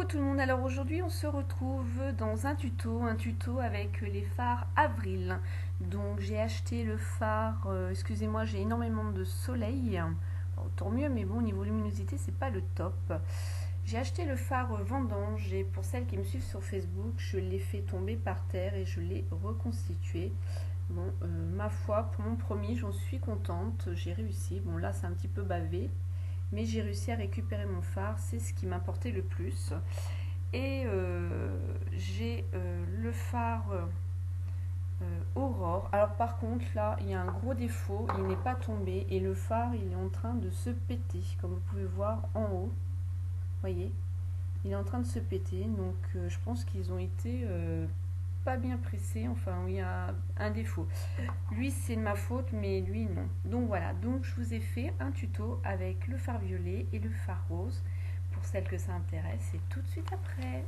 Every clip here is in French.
tout le monde, alors aujourd'hui on se retrouve dans un tuto avec les fards Avril. Donc j'ai acheté le fard, excusez-moi j'ai énormément de soleil, tant mieux mais bon au niveau luminosité c'est pas le top. J'ai acheté le fard Vendange et pour celles qui me suivent sur Facebook je l'ai fait tomber par terre et je l'ai reconstitué. Bon, ma foi, pour mon premier j'en suis contente, j'ai réussi, bon là c'est un petit peu bavé. Mais j'ai réussi à récupérer mon fard, c'est ce qui m'importait le plus. Et j'ai le phare Aurore. Alors par contre là il y a un gros défaut, il n'est pas tombé et le phare il est en train de se péter comme vous pouvez voir en haut. Voyez, il est en train de se péter, donc je pense qu'ils ont été pas bien pressés, enfin il y a un défaut. Lui c'est de ma faute mais lui non. Donc voilà, donc je vous ai fait un tuto avec le fard violet et le fard rose pour celles que ça intéresse et tout de suite après.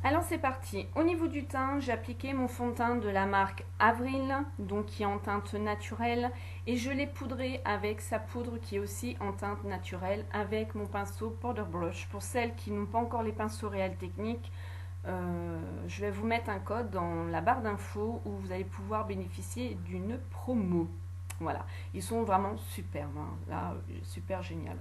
Alors c'est parti. Au niveau du teint, j'ai appliqué mon fond de teint de la marque Avril, donc qui est en teinte naturelle, et je l'ai poudré avec sa poudre qui est aussi en teinte naturelle avec mon pinceau Powder Brush. Pour celles qui n'ont pas encore les pinceaux Real Technique, je vais vous mettre un code dans la barre d'infos où vous allez pouvoir bénéficier d'une promo. Voilà, ils sont vraiment superbes, hein. Là, super génial.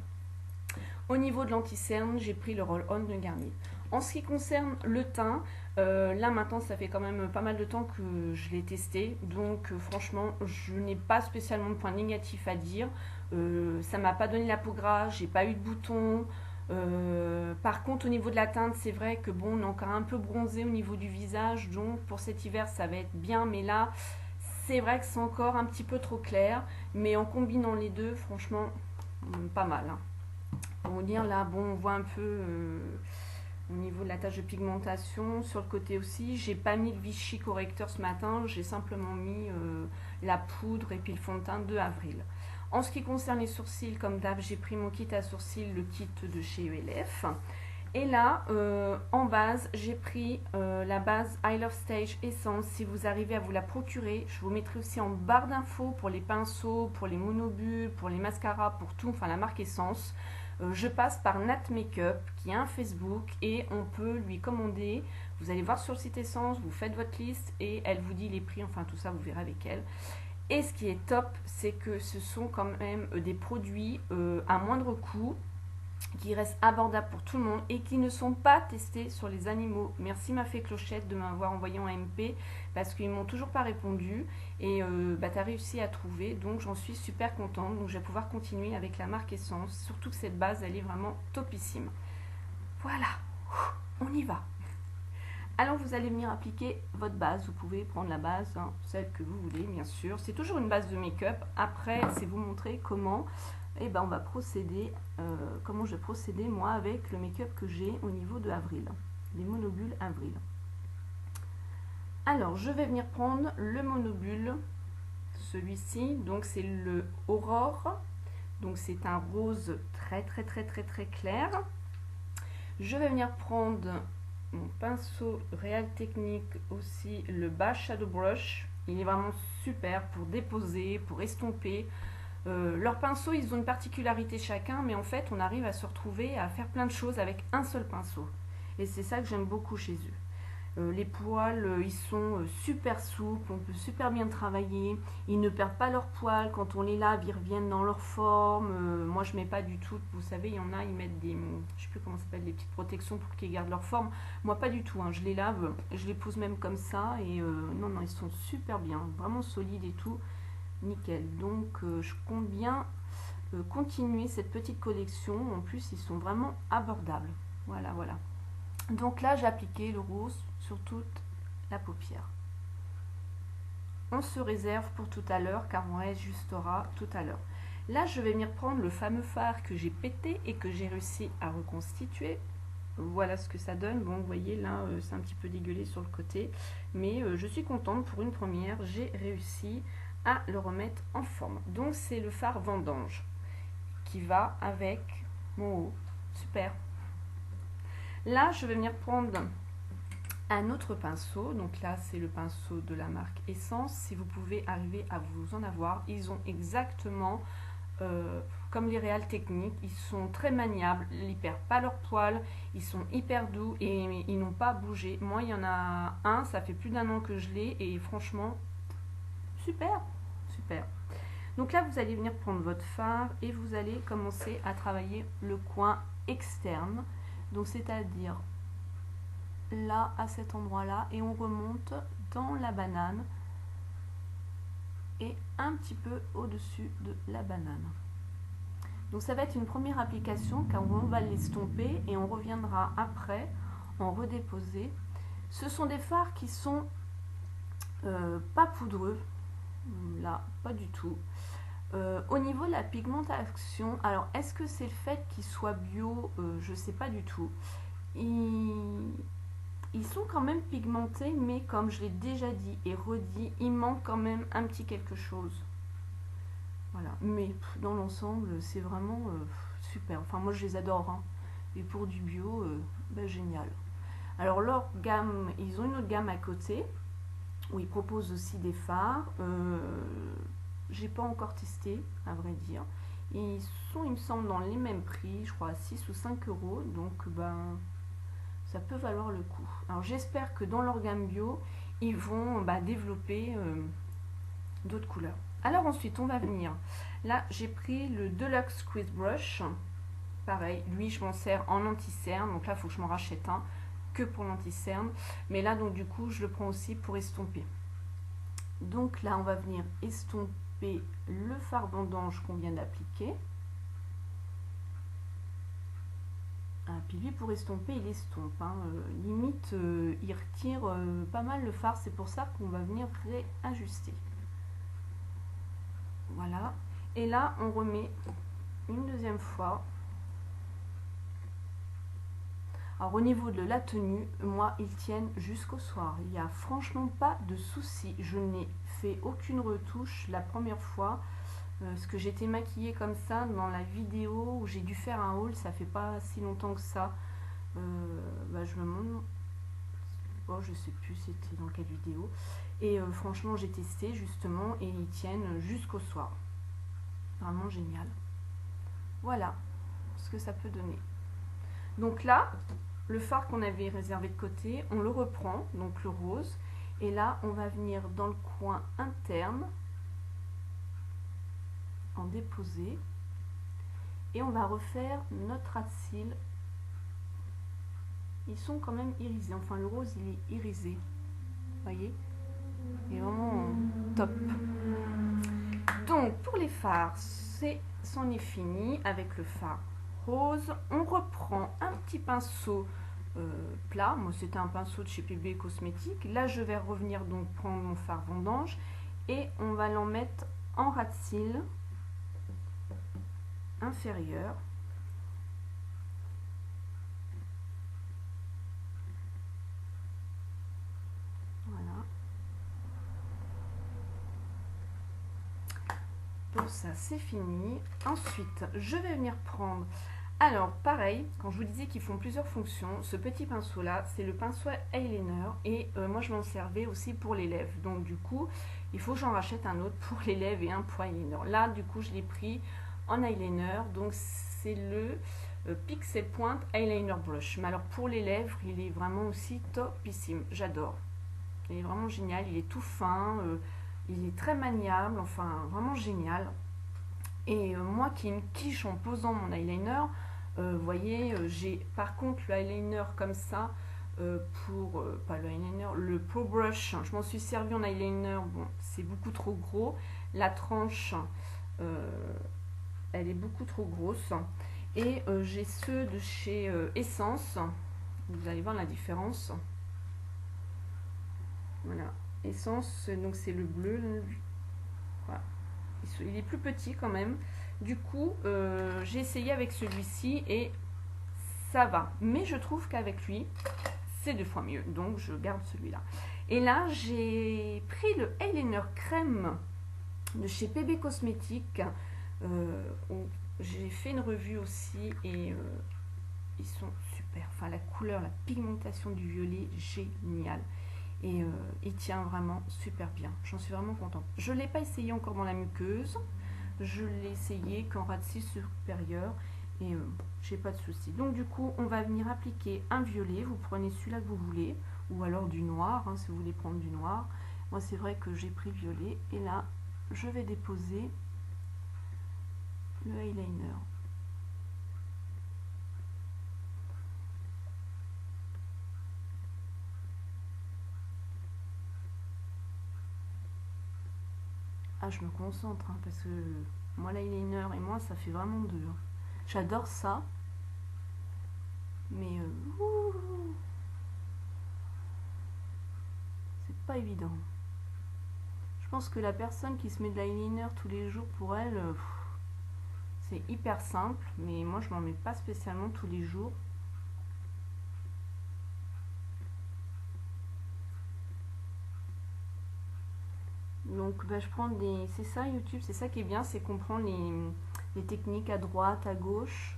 Au niveau de l'anti-cerne, j'ai pris le roll-on de Garnier. En ce qui concerne le teint, là maintenant ça fait quand même pas mal de temps que je l'ai testé, donc franchement je n'ai pas spécialement de points négatifs à dire. Ça m'a pas donné la peau grasse, j'ai pas eu de boutons. Par contre au niveau de la teinte c'est vrai que bon on est encore un peu bronzé au niveau du visage, donc pour cet hiver ça va être bien, mais là c'est vrai que c'est encore un petit peu trop clair, mais en combinant les deux franchement pas mal, hein. Pour vous dire là bon on voit un peu au niveau de la tache de pigmentation, sur le côté aussi, j'ai pas mis le Vichy correcteur ce matin, j'ai simplement mis la poudre et puis le fond de teint de Avril. En ce qui concerne les sourcils, comme d'hab, j'ai pris mon kit à sourcils, le kit de chez ELF. Et là, en base, j'ai pris la base I Love Stage Essence. Si vous arrivez à vous la procurer, je vous mettrai aussi en barre d'infos pour les pinceaux, pour les monobules, pour les mascaras, pour tout, enfin la marque Essence. Je passe par Nat Makeup qui a un Facebook et on peut lui commander. Vous allez voir sur le site Essence, vous faites votre liste et elle vous dit les prix, enfin tout ça vous verrez avec elle. Et ce qui est top, c'est que ce sont quand même des produits à moindre coût, qui restent abordables pour tout le monde et qui ne sont pas testés sur les animaux. Merci ma fée Clochette de m'avoir envoyé en MP parce qu'ils m'ont toujours pas répondu et tu as réussi à trouver, donc j'en suis super contente. Donc je vais pouvoir continuer avec la marque Essence, surtout que cette base elle est vraiment topissime. Voilà, on y va. Alors vous allez venir appliquer votre base, vous pouvez prendre la base, hein, celle que vous voulez bien sûr. C'est toujours une base de make-up, après c'est vous montrer comment on va procéder, comment je vais procéder moi avec le make-up que j'ai au niveau de Avril, les monobules Avril. Alors je vais venir prendre le monobule, celui-ci, donc c'est le Aurore, donc c'est un rose très clair. Je vais venir prendre mon pinceau Real Technique aussi, le bas Shadow Brush, il est vraiment super pour déposer, pour estomper. Leurs pinceaux, ils ont une particularité chacun, mais en fait, on arrive à se retrouver à faire plein de choses avec un seul pinceau. Et c'est ça que j'aime beaucoup chez eux. Les poils, ils sont super souples, on peut super bien travailler. Ils ne perdent pas leurs poils. Quand on les lave, ils reviennent dans leur forme. Moi, je mets pas du tout. Vous savez, il y en a, ils mettent des, je sais plus comment ça s'appelle, des petites protections pour qu'ils gardent leur forme. Moi, pas du tout, hein. Je les lave, je les pose même comme ça. Et non, ils sont super bien, vraiment solides et tout. Nickel, donc je compte bien continuer cette petite collection. En plus ils sont vraiment abordables. Voilà. Donc là j'ai appliqué le rose sur toute la paupière. On se réserve pour tout à l'heure car on réajustera tout à l'heure. Là je vais venir prendre le fameux fard que j'ai pété et que j'ai réussi à reconstituer. Voilà ce que ça donne. Bon, vous voyez là c'est un petit peu dégueulé sur le côté, mais je suis contente, pour une première j'ai réussi à le remettre en forme. Donc c'est le fard Vendange qui va avec mon haut. Super. Là je vais venir prendre un autre pinceau, donc là c'est le pinceau de la marque Essence. Si vous pouvez arriver à vous en avoir, ils ont exactement comme les Real Techniques, ils sont très maniables, ils perdent pas leurs poils, ils sont hyper doux et ils n'ont pas bougé. Moi, il y en a un, ça fait plus d'1 an que je l'ai et franchement, super, super. Donc là, vous allez venir prendre votre fard et vous allez commencer à travailler le coin externe. Donc c'est-à-dire là, à cet endroit-là, et on remonte dans la banane et un petit peu au-dessus de la banane. Donc ça va être une première application car on va l'estomper et on reviendra après en redéposer. Ce sont des fards qui sont pas poudreux, là pas du tout. Au niveau de la pigmentation, alors est-ce que c'est le fait qu'il soit bio? Je sais pas du tout. Ils sont quand même pigmentés, mais comme je l'ai déjà dit et redit, il manque quand même un petit quelque chose. Voilà, mais dans l'ensemble, c'est vraiment super. Enfin, moi, je les adore. Hein. Et pour du bio, ben, génial. Alors, leur gamme, ils ont une autre gamme à côté, où ils proposent aussi des fards. J'ai pas encore testé, à vrai dire. Ils sont, il me semble, dans les mêmes prix, je crois, à 6 ou 5 euros. Donc, ben, ça peut valoir le coup. Alors, j'espère que dans leur gamme bio, ils vont développer d'autres couleurs. Alors ensuite, on va venir. Là, j'ai pris le Deluxe Squeeze Brush. Pareil, lui, je m'en sers en anti-cerne. Donc là, il faut que je m'en rachète un que pour l'anti-cerne. Mais là, donc du coup, je le prends aussi pour estomper. Donc là, on va venir estomper le fard vendange qu'on vient d'appliquer. Ah, puis lui, pour estomper, il estompe. Hein. Limite, il retire pas mal le fard. C'est pour ça qu'on va venir réajuster. Voilà. Et là, on remet une deuxième fois. Alors au niveau de la tenue, moi, ils tiennent jusqu'au soir. Il n'y a franchement pas de souci. Je n'ai fait aucune retouche la première fois. Parce que j'étais maquillée comme ça dans la vidéo où j'ai dû faire un haul. Ça fait pas si longtemps que ça. Je me demande... Oh, je sais plus c'était dans quelle vidéo. Et franchement, j'ai testé justement et ils tiennent jusqu'au soir. Vraiment génial. Voilà ce que ça peut donner. Donc là, le fard qu'on avait réservé de côté, on le reprend, donc le rose. Et là, on va venir dans le coin interne, en déposer. Et on va refaire notre ras de cils. Ils sont quand même irisés. Enfin, le rose, il est irisé. Vous voyez? Il est vraiment top. Donc, pour les fards, c'en est fini avec le fard rose. On reprend un petit pinceau plat. Moi, c'était un pinceau de chez PB Cosmétiques. Là, je vais revenir donc prendre mon fard vendange et on va l'en mettre en ras de cils inférieur. Voilà. Donc ça, c'est fini. Ensuite, je vais venir prendre... Alors, pareil, quand je vous disais qu'ils font plusieurs fonctions, ce petit pinceau-là, c'est le pinceau eyeliner. Et moi, je m'en servais aussi pour les lèvres. Donc, du coup, il faut que j'en rachète un autre pour les lèvres et un pour eyeliner. Là, du coup, je l'ai pris en eyeliner. Donc, c'est le Pixel Point Eyeliner Brush. Mais alors, pour les lèvres, il est vraiment aussi topissime. J'adore. Il est vraiment génial. Il est tout fin. Il est très maniable. Enfin, vraiment génial. Et moi qui me quiche en posant mon eyeliner, vous voyez, j'ai par contre le eyeliner comme ça, pas le eyeliner, le Pro Brush, je m'en suis servi en eyeliner, bon, c'est beaucoup trop gros. La tranche, elle est beaucoup trop grosse. Et j'ai ceux de chez Essence, vous allez voir la différence. Voilà, Essence, donc c'est le bleu, voilà. Il est plus petit quand même. Du coup, j'ai essayé avec celui-ci et ça va. Mais je trouve qu'avec lui, c'est 2 fois mieux. Donc, je garde celui-là. Et là, j'ai pris le eyeliner crème de chez PB Cosmétiques. J'ai fait une revue aussi et ils sont super. Enfin, la couleur, la pigmentation du violet, génial. Et il tient vraiment super bien. J'en suis vraiment contente. Je ne l'ai pas essayé encore dans la muqueuse. je l'ai essayé qu'en ras de cils supérieur et j'ai pas de souci. Donc du coup, on va venir appliquer un violet. Vous prenez celui-là que vous voulez, ou alors du noir, hein, si vous voulez prendre du noir. Moi, c'est vrai que j'ai pris violet. Et là, je vais déposer le eyeliner. Ah, je me concentre, hein, parce que moi, l'eyeliner et moi, ça fait vraiment deux. J'adore ça. Mais c'est pas évident. Je pense que la personne qui se met de l'eyeliner tous les jours, pour elle, c'est hyper simple. Mais moi, je m'en mets pas spécialement tous les jours. Donc bah, je prends des... C'est ça YouTube, c'est ça qui est bien, c'est qu'on prend les techniques à droite, à gauche.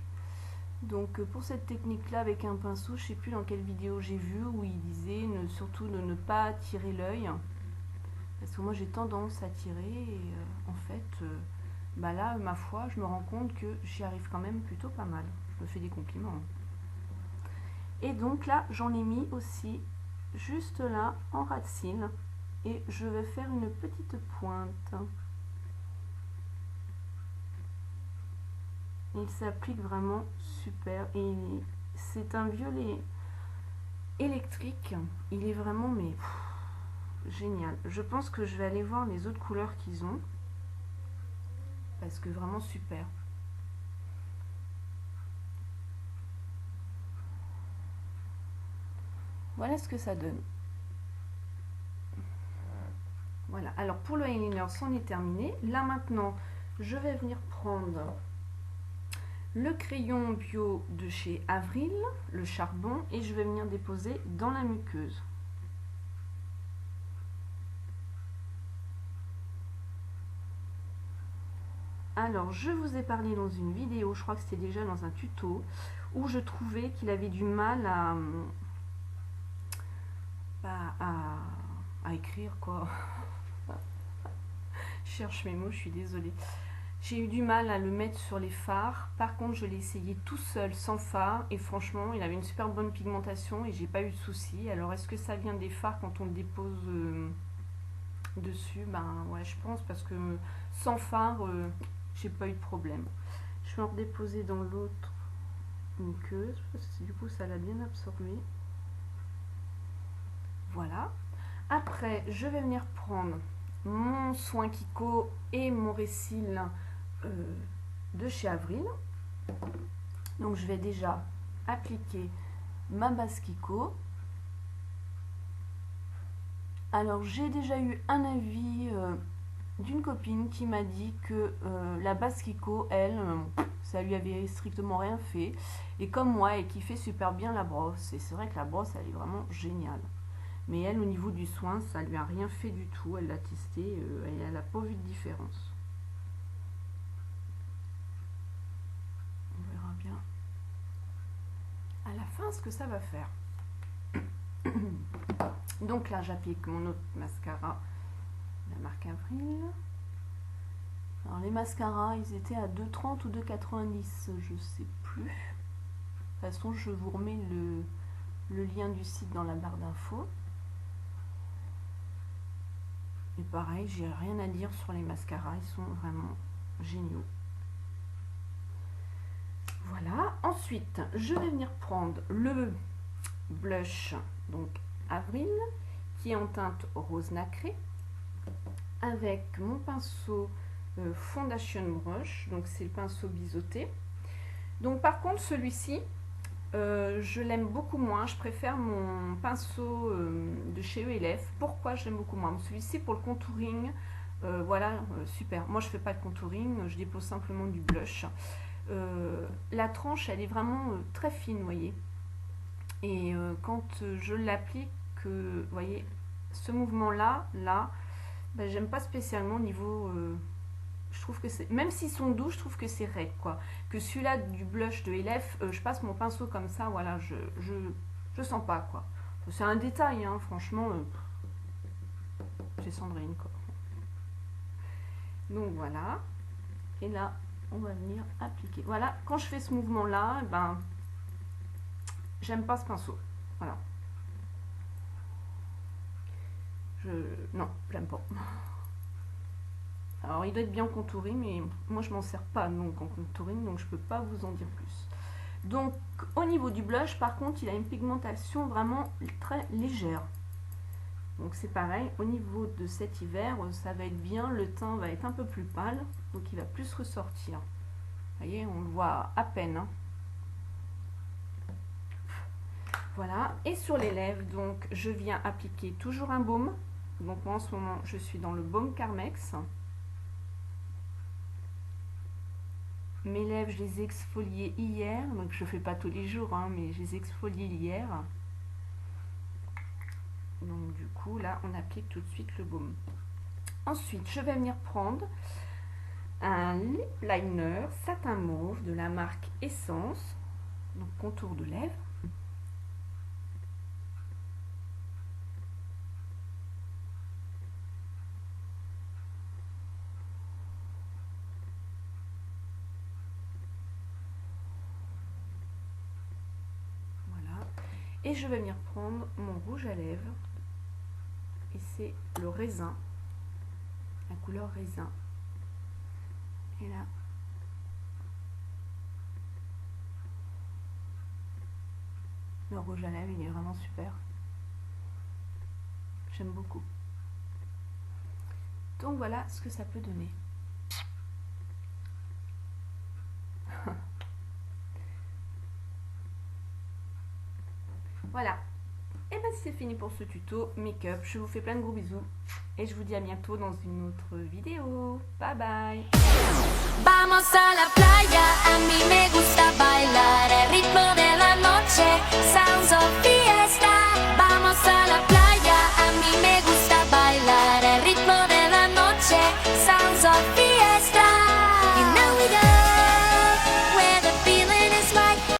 Donc pour cette technique là avec un pinceau, je sais plus dans quelle vidéo j'ai vu où il disait surtout de ne pas tirer l'œil. Parce que moi j'ai tendance à tirer et en fait bah là ma foi je me rends compte que j'y arrive quand même plutôt pas mal. Je me fais des compliments. Et donc là j'en ai mis aussi juste là en ras de cils. Et je vais faire une petite pointe. Il s'applique vraiment super. Et c'est un violet électrique. Il est vraiment mais génial. Je pense que je vais aller voir les autres couleurs qu'ils ont. Parce que vraiment super. Voilà ce que ça donne. Voilà, alors pour le eyeliner, c'en est terminé. Là maintenant, je vais venir prendre le crayon bio de chez Avril, le charbon, et je vais venir déposer dans la muqueuse. Alors, je vous ai parlé dans une vidéo, je crois que c'était déjà dans un tuto, où je trouvais qu'il avait du mal à écrire, quoi. Je cherche mes mots, je suis désolée. J'ai eu du mal à le mettre sur les fards. Par contre, je l'ai essayé tout seul, sans fard. Et franchement, il avait une super bonne pigmentation et j'ai pas eu de soucis. Alors, est-ce que ça vient des fards quand on le dépose dessus? Ben ouais, je pense parce que sans fard, j'ai pas eu de problème. Je vais en redéposer dans l'autre muqueuse parce que du coup, ça l'a bien absorbé. Voilà. Après, je vais venir prendre mon soin Kiko et mon Récil de chez Avril. Donc je vais déjà appliquer ma base Kiko. Alors j'ai déjà eu un avis d'une copine qui m'a dit que la base Kiko, elle, ça lui avait strictement rien fait. Et comme moi, elle kiffait super bien la brosse. Et c'est vrai que la brosse, elle est vraiment géniale. Mais elle, au niveau du soin, ça lui a rien fait du tout. Elle l'a testé et elle n'a pas vu de différence. On verra bien à la fin ce que ça va faire. Donc là, j'applique mon autre mascara, la marque Avril. Alors les mascaras, ils étaient à 2,30 ou 2,90, je sais plus. De toute façon, je vous remets le lien du site dans la barre d'infos. Et pareil, j'ai rien à dire sur les mascaras, ils sont vraiment géniaux. Voilà, ensuite, je vais venir prendre le blush, donc Avril, qui est en teinte rose nacré, avec mon pinceau Foundation Brush, donc c'est le pinceau biseauté. Donc par contre, celui-ci, je l'aime beaucoup moins. Je préfère mon pinceau de chez ELF. Pourquoi je l'aime beaucoup moins? Celui-ci pour le contouring, voilà, super. Moi, je fais pas de contouring, je dépose simplement du blush. La tranche, elle est vraiment très fine, vous voyez. Et quand je l'applique, vous voyez, ce mouvement-là, ben, j'aime pas spécialement au niveau... je trouve que c'est, même s'ils sont doux, je trouve que c'est raide, quoi. Que celui-là du blush de ELF, je passe mon pinceau comme ça, voilà, je sens pas, quoi. C'est un détail, hein, franchement, c'est Sandrine, quoi. Donc voilà. Et là, on va venir appliquer. Voilà, quand je fais ce mouvement-là, ben, j'aime pas ce pinceau. Voilà. Non, j'aime pas. Alors, il doit être bien contouré, mais moi, je m'en sers pas donc en contouring, donc je peux pas vous en dire plus. Donc, au niveau du blush, par contre, il a une pigmentation vraiment très légère. Donc, c'est pareil, au niveau de cet hiver, ça va être bien, le teint va être un peu plus pâle, donc il va plus ressortir. Vous voyez, on le voit à peine. Hein. Voilà, et sur les lèvres, donc, je viens appliquer toujours un baume. Donc, moi, en ce moment, je suis dans le baume Carmex. Mes lèvres, je les ai exfoliées hier, donc je ne fais pas tous les jours, hein, mais je les ai exfoliées hier. Donc du coup, là, on applique tout de suite le baume. Ensuite, je vais venir prendre un lip liner satin mauve de la marque Essence, donc contour de lèvres. Et je vais venir prendre mon rouge à lèvres. Et c'est le raisin. La couleur raisin. Et là. Le rouge à lèvres, il est vraiment super. J'aime beaucoup. Donc voilà ce que ça peut donner. Voilà. Et bien c'est fini pour ce tuto make-up. Je vous fais plein de gros bisous. Et je vous dis à bientôt dans une autre vidéo. Bye bye. Vamos a la playa, a mí me gusta bailar el ritmo de la noche, sounds of the